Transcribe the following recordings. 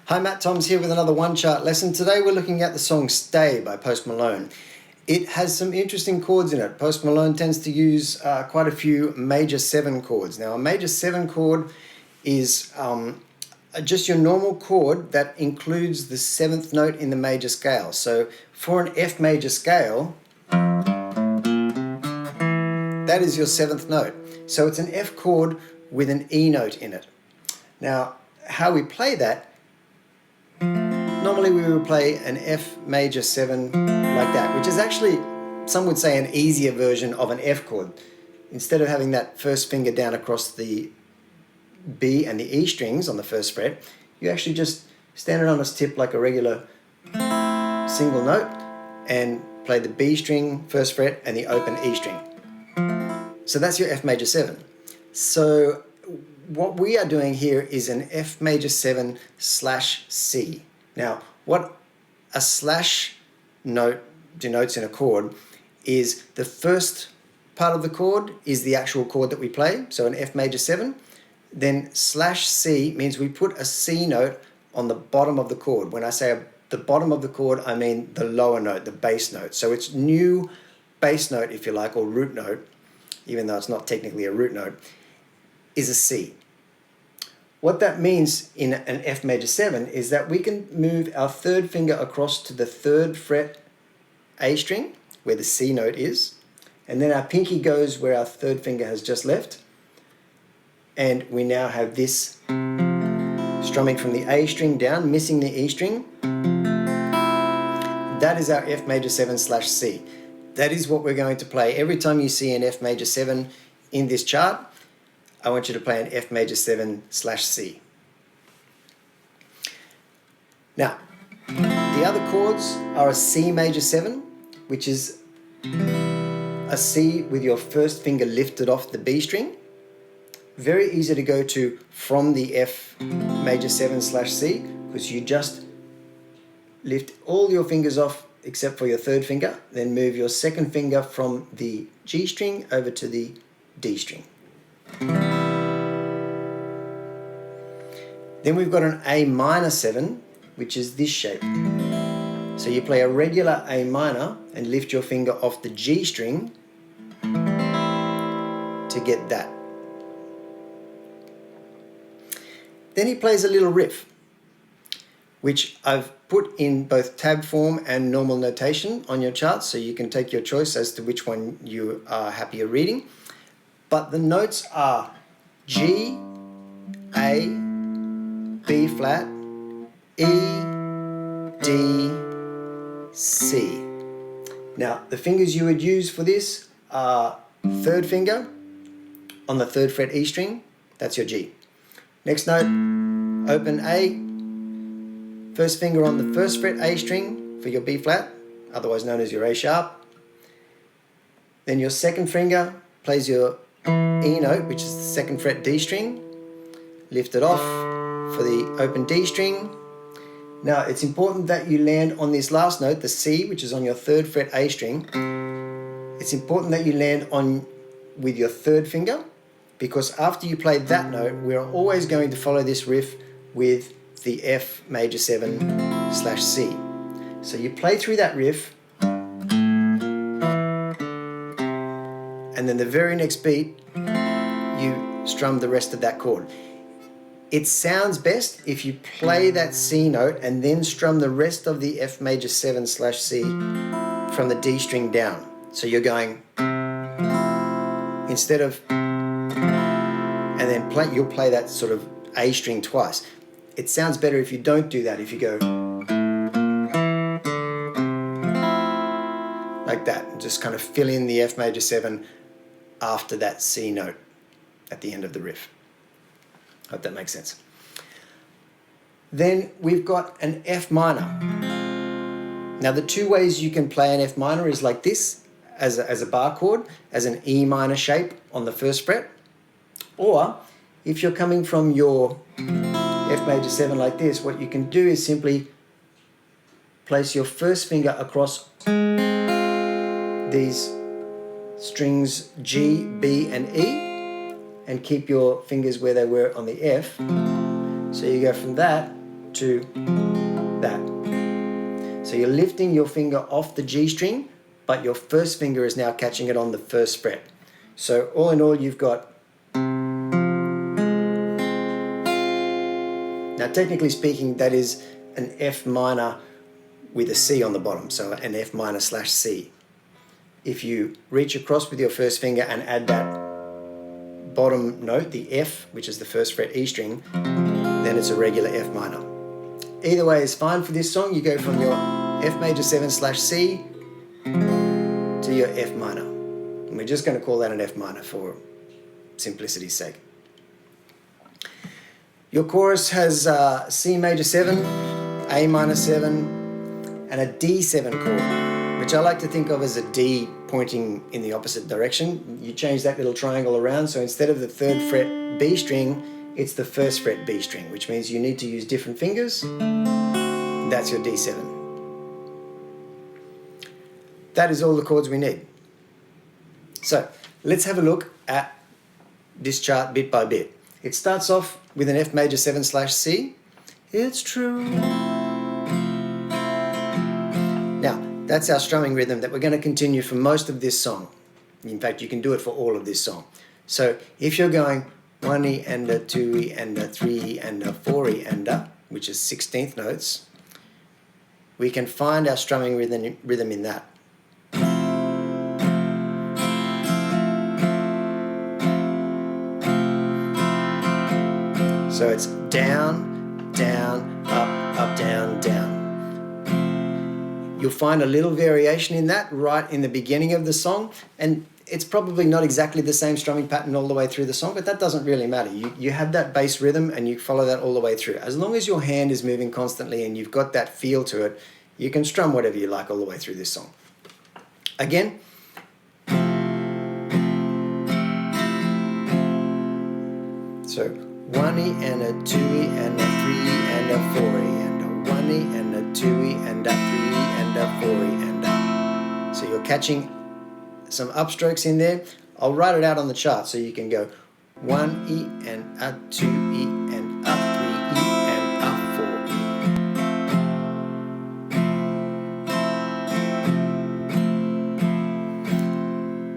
Hi, Matt Toms here with another OneChart lesson. Today we're looking at the song Stay by Post Malone. It has some interesting chords in it. Post Malone tends to use quite a few major 7 chords. Now a major 7 chord is just your normal chord that includes the 7th note in the major scale. So for an F major scale, that is your 7th note. So it's an F chord with an E note in it. Now how we play that, normally we would play an F major 7 like that, which is actually, some would say, an easier version of an F chord. Instead of having that first finger down across the B and the E strings on the first fret, you actually just stand it on its tip like a regular single note and play the B string first fret and the open E string. So that's your F major 7. So what we are doing here is an F major 7 slash C. Now, what a slash note denotes in a chord is the first part of the chord is the actual chord that we play, so an F major 7. Then slash C means we put a C note on the bottom of the chord. When I say the bottom of the chord, I mean the lower note, the bass note. So its new bass note, if you like, or root note, even though it's not technically a root note, is a C. What that means in an F major 7 is that we can move our third finger across to the 3rd fret A string, where the C note is, and then our pinky goes where our 3rd finger has just left, and we now have this strumming from the A string down, missing the E string. That is our F major 7 slash C. That is what we're going to play. Every time you see an F major 7 in this chart, I want you to play an F major 7 slash C. Now, the other chords are a C major 7, which is a C with your first finger lifted off the B string. Very easy to go to from the F major 7 slash C, because you just lift all your fingers off except for your 3rd finger, then move your 2nd finger from the G string over to the D string. Then we've got an A minor 7, which is this shape. So you play a regular A minor and lift your finger off the G string to get that. Then he plays a little riff, which I've put in both tab form and normal notation on your chart, so you can take your choice as to which one you are happier reading. But the notes are G, A, B flat, E, D, C. Now the fingers you would use for this are 3rd finger on the 3rd fret E string, that's your G. Next note, open A, 1st finger on the 1st fret A string for your B flat, otherwise known as your A sharp. Then your 2nd finger plays your E note, which is the 2nd fret D string, lift it off for the open D string. Now it's important that you land on this last note, the C, which is on your 3rd fret A string. It's important that you land on with your 3rd finger, because after you play that note, we're always going to follow this riff with the F major 7 slash C. So you play through that riff, and then the very next beat, you strum the rest of that chord. It sounds best if you play that C note and then strum the rest of the F major 7 slash C from the D string down. So you're going, instead of, and then you'll play that sort of A string twice. It sounds better if you don't do that, if you go like that, and just kind of fill in the F major 7 after that C note at the end of the riff. Hope that makes sense. Then we've got an F minor. Now the 2 ways you can play an F minor is like this, as a bar chord, as an E minor shape on the 1st fret. Or if you're coming from your F major 7 like this, what you can do is simply place your 1st finger across these strings G, B and E, and keep your fingers where they were on the F. So you go from that to that. So you're lifting your finger off the G string, but your first finger is now catching it on the first fret. So all in all, you've got, now technically speaking, that is an F minor with a C on the bottom, so an F minor / C. If you reach across with your first finger and add that bottom note, the F, which is the first fret E string, then it's a regular F minor. Either way is fine for this song. You go from your F major 7 / C to your F minor. And we're just going to call that an F minor for simplicity's sake. Your chorus has C major 7, A minor 7, and a D7 chord, which I like to think of as a D pointing in the opposite direction. You change that little triangle around, so instead of the 3rd fret B string, it's the 1st fret B string, which means you need to use different fingers. That's your D7. That is all the chords we need. So let's have a look at this chart bit by bit. It starts off with an F major 7 / C. It's true. Now, that's our strumming rhythm that we're going to continue for most of this song. In fact, you can do it for all of this song. So if you're going 1E and a 2E and a 3E and a 4E and a, which is 16th notes, we can find our strumming rhythm in that. So it's down, down, up, down, down. You'll find a little variation in that right in the beginning of the song, and it's probably not exactly the same strumming pattern all the way through the song, but that doesn't really matter. You have that bass rhythm and you follow that all the way through. As long as your hand is moving constantly and you've got that feel to it, you can strum whatever you like all the way through this song. Again. So 1E and a 2E and a 3E and a 4E and a 1E and a 2E and a 3E and a 4E and a. So you're catching some upstrokes in there. I'll write it out on the chart so you can go 1E and a 2E and a 3E and a 4E.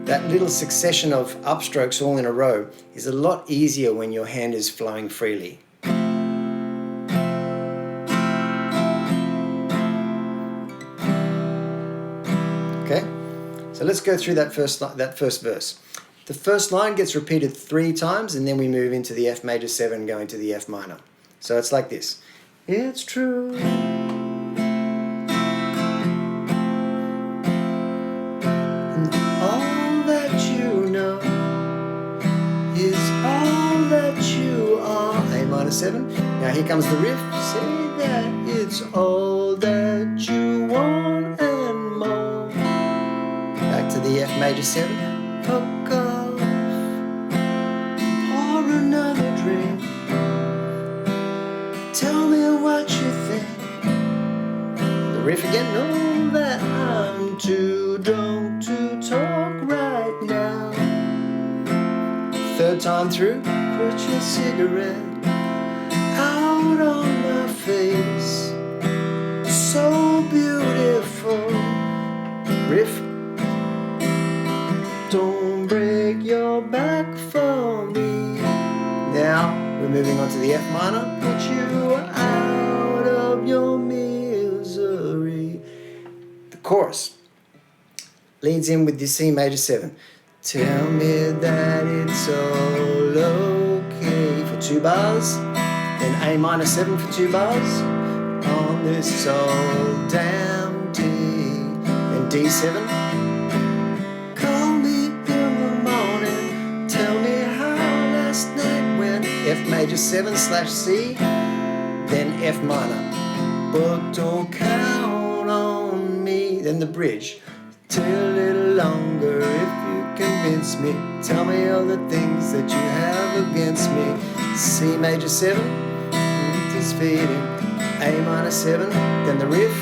That little succession of upstrokes all in a row is a lot easier when your hand is flowing freely. Okay? So let's go through that first verse. The first line gets repeated 3 times and then we move into the F major 7 going to the F minor. So it's like this. It's true. And all that you know is all that you are. A minor 7. Now here comes the riff. Say that it's all that you want and more. Back to the F major 7. Fuck off, pour another drink. Tell me what you think. The riff again. Know that I'm too drunk to talk right now. 3rd time through. Put your cigarette out on my face. So beautiful. Riff. Don't break your back for me. Now we're moving on to the F minor. Put you out of your misery. The chorus leads in with the C major 7. Tell me that it's all okay for 2 bars. Then A minor 7 for 2 bars. On this all damn day. Then D7. F major 7 / C, then F minor. But don't count on me. Then the bridge. Till a little longer if you convince me. Tell me all the things that you have against me. C major 7, it is fading. A minor 7, then the riff.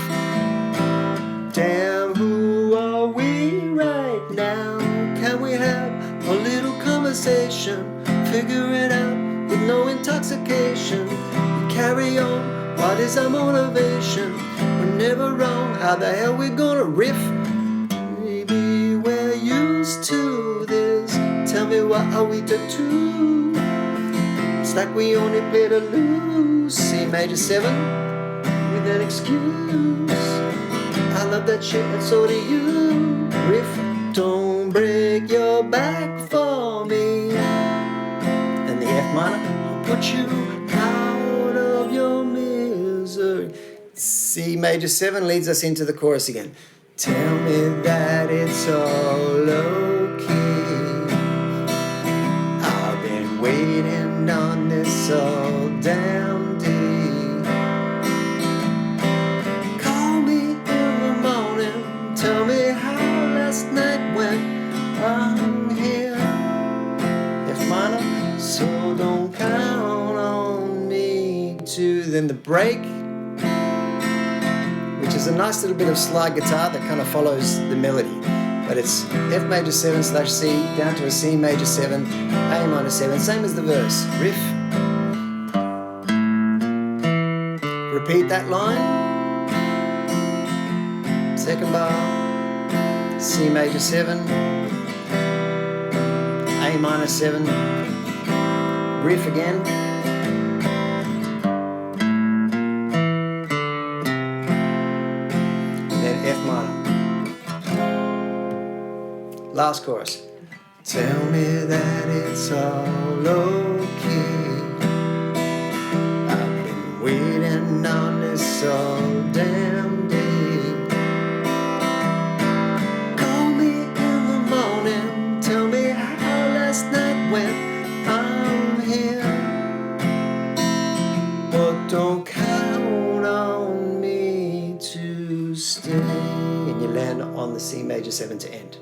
Damn, who are we right now? Can we have a little conversation? Figure it out. With no intoxication, we carry on What is our motivation? We're never wrong. How the hell we gonna riff? Maybe we're used to this. Tell me, what are we to do? It's like we only play to lose. C major 7 with an excuse. I love that shit and so do you. Riff, don't break your back for me. And the F minor, I'll put you out of your misery. C major 7 leads us into the chorus again. Tell me that it's all okay. I've been waiting on this all damn day. Call me in the morning, tell me how last night went. I'm here, F minor, so don't count on me to. Then the break, which is a nice little bit of slide guitar that kind of follows the melody. But it's F major 7 / C down to a C major 7, A minor 7, same as the verse. Riff. Repeat that line. Second bar, C major 7, A minor 7, riff again. F minor. Last chorus. Tell me that it's all okay. I've been waiting on this all damn day. Call me in the morning, tell me how last night went. I'm here, but don't count on me to stay. And you land on the C major 7 to end.